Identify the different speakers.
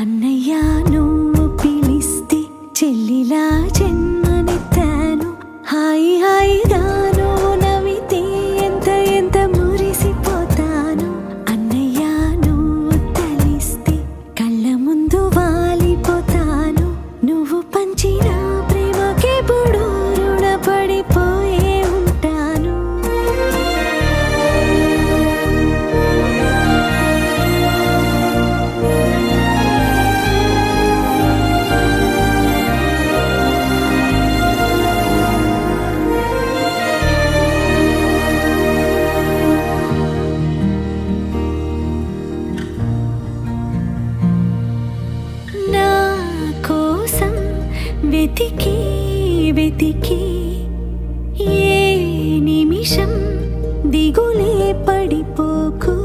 Speaker 1: అన్నయ్యా నువ్వు పిలిస్తే చెల్లిలా జన్మనెత్తాను. హాయి హాయిగా నువ్వు నవ్వితే ఎంత ఎంత మురిసిపోతాను. అన్నయ్యా నువ్వు తలిస్తే కళ్ళ ముందు వాలిపోతాను. నువ్వు పంచిన ప్రేమకెప్పుడు రుణపడిపోయే ఉంటాను. నా కోసం వెతికి వెతికి ఏ నిమిషం దిగులే పడిపోకు.